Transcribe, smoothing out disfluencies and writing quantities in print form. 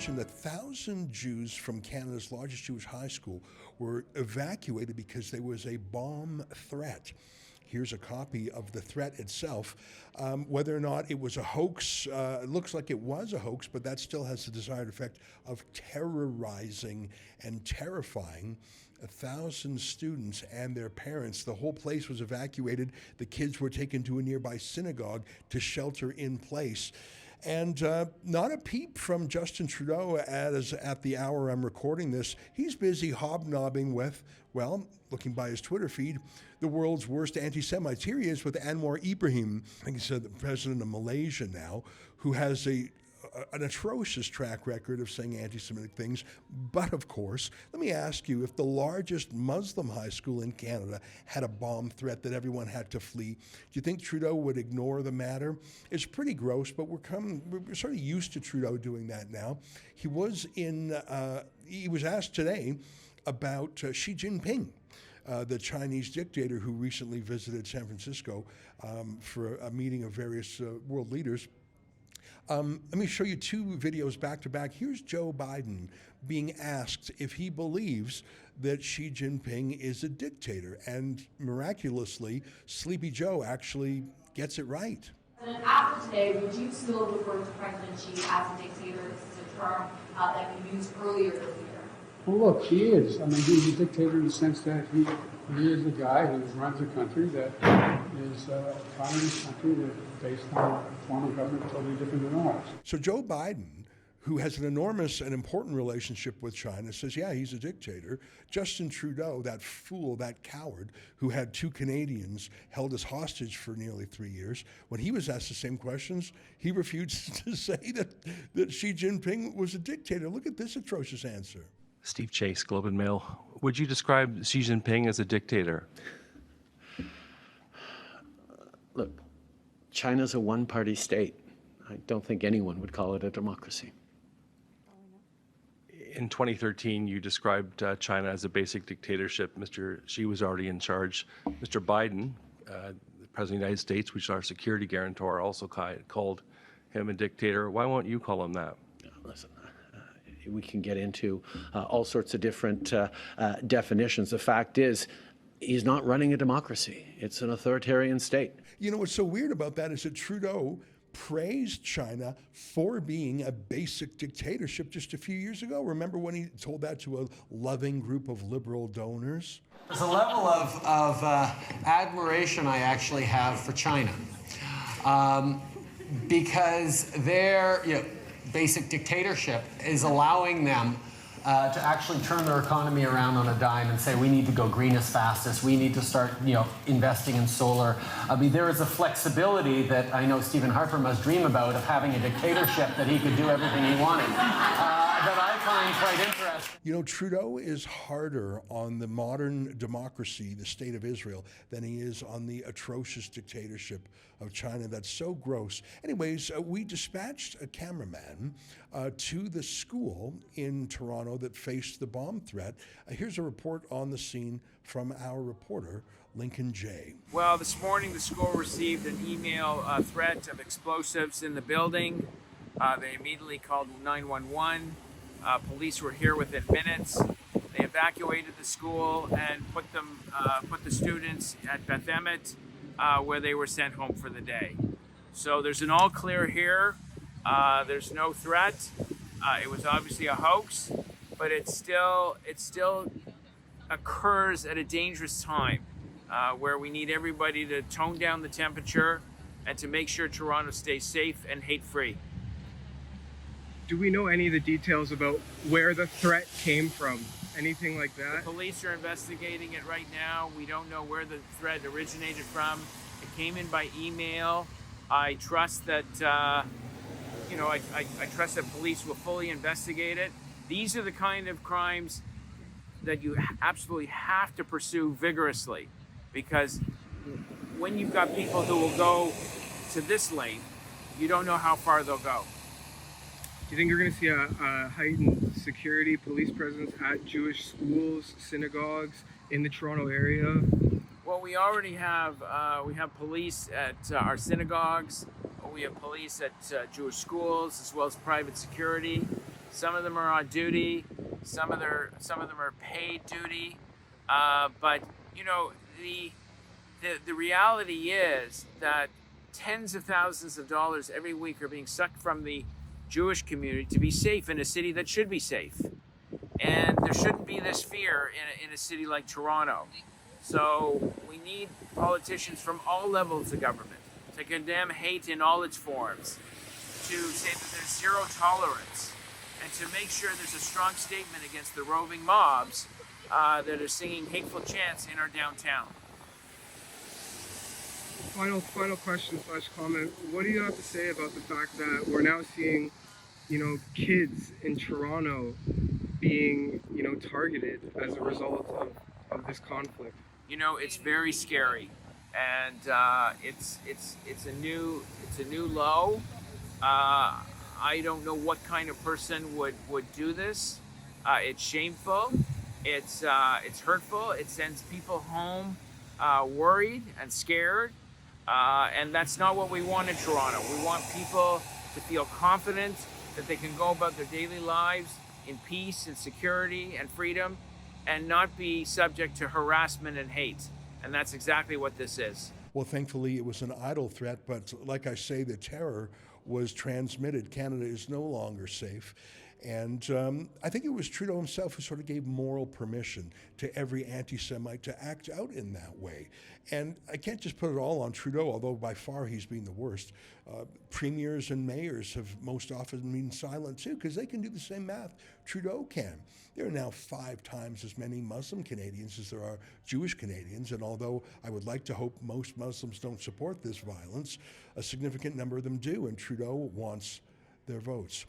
mention that 1,000 Jews from Canada's largest Jewish high school were evacuated because there was a bomb threat. Here's a copy of the threat itself. Whether or not it was a hoax, it looks like it was a hoax, but that still has the desired effect of terrorizing and terrifying 1,000 students and their parents. The whole place was evacuated. The kids were taken to a nearby synagogue to shelter in place. And not a peep from Justin Trudeau as at the hour I'm recording this. He's busy hobnobbing with, well, looking by his Twitter feed, the world's worst anti-Semites. Here he is with Anwar Ibrahim, I think he's the president of Malaysia now, who has an atrocious track record of saying anti-Semitic things. But of course, let me ask you, if the largest Muslim high school in Canada had a bomb threat that everyone had to flee, do you think Trudeau would ignore the matter? It's pretty gross, but we're sort of used to Trudeau doing that now. He was asked today about Xi Jinping, the Chinese dictator who recently visited San Francisco for a meeting of various world leaders. Let me show you two videos back to back. Here's Joe Biden being asked if he believes that Xi Jinping is a dictator. And miraculously, Sleepy Joe actually gets it right. And after today, would you still refer to President Xi as a dictator? This is a term that you used earlier this year. Well, look, he is. I mean, he's a dictator in the sense that he is the guy who runs a country that is a communist country that is based on a form of government totally different than ours. So Joe Biden, who has an enormous and important relationship with China, says, yeah, he's a dictator. Justin Trudeau, that fool, that coward, who had two Canadians held as hostage for nearly 3 years, when he was asked the same questions, he refused to say that Xi Jinping was a dictator. Look at this atrocious answer. Steve Chase, Globe and Mail. Would you describe Xi Jinping as a dictator? Look, China's a one-party state. I don't think anyone would call it a democracy. In 2013, you described China as a basic dictatorship. Mr. Xi was already in charge. Mr. Biden, the President of the United States, which is our security guarantor, also called him a dictator. Why won't you call him that? Listen, we can get into all sorts of different definitions. The fact is, he's not running a democracy. It's an authoritarian state. You know, what's so weird about that is that Trudeau praised China for being a basic dictatorship just a few years ago. Remember when he told that to a loving group of liberal donors? There's a level of admiration I actually have for China because their basic dictatorship is allowing them to actually turn their economy around on a dime and say, we need to go green as fast as we need to start, investing in solar. I mean, there is a flexibility that I know Stephen Harper must dream about of having a dictatorship that he could do everything he wanted. That I find quite interesting. You know, Trudeau is harder on the modern democracy, the state of Israel, than he is on the atrocious dictatorship of China. That's so gross. Anyways, we dispatched a cameraman to the school in Toronto that faced the bomb threat. Here's a report on the scene from our reporter, Lincoln Jay. Well, this morning the school received an email threat of explosives in the building. They immediately called 911. Police were here within minutes. They evacuated the school and put the students at Beth Emmet, where they were sent home for the day. So there's an all clear here. There's no threat. It was obviously a hoax, but it still occurs at a dangerous time where we need everybody to tone down the temperature and to make sure Toronto stays safe and hate-free. Do we know any of the details about where the threat came from? Anything like that? The police are investigating it right now. We don't know where the threat originated from. It came in by email. I trust that, I trust that police will fully investigate it. These are the kind of crimes that you absolutely have to pursue vigorously, because when you've got people who will go to this length, you don't know how far they'll go. Do you think you're going to see a heightened security, police presence at Jewish schools, synagogues in the Toronto area? Well, we already have police at our synagogues. We have police at Jewish schools, as well as private security. Some of them are on duty. Some of them are paid duty. But you know, the reality is that tens of thousands of dollars every week are being sucked from the Jewish community to be safe in a city that should be safe. And there shouldn't be this fear in a city like Toronto. So we need politicians from all levels of government to condemn hate in all its forms, to say that there's zero tolerance, and to make sure there's a strong statement against the roving mobs that are singing hateful chants in our downtown. Final question / comment. What do you have to say about the fact that we're now seeing, kids in Toronto being, targeted as a result of this conflict? You know, it's very scary, and it's a new low. I don't know what kind of person would do this. It's shameful. It's hurtful. It sends people home worried and scared, and that's not what we want in Toronto. We want people to feel confident that they can go about their daily lives in peace and security and freedom, and not be subject to harassment and hate. And that's exactly what this is. Well, thankfully, it was an idle threat, but like I say, the terror was transmitted. Canada is no longer safe. And I think it was Trudeau himself who sort of gave moral permission to every anti-Semite to act out in that way. And I can't just put it all on Trudeau, although by far he's been the worst. Premiers and mayors have most often been silent too, because they can do the same math Trudeau can. There are now 5 times as many Muslim Canadians as there are Jewish Canadians, and although I would like to hope most Muslims don't support this violence, a significant number of them do, and Trudeau wants their votes.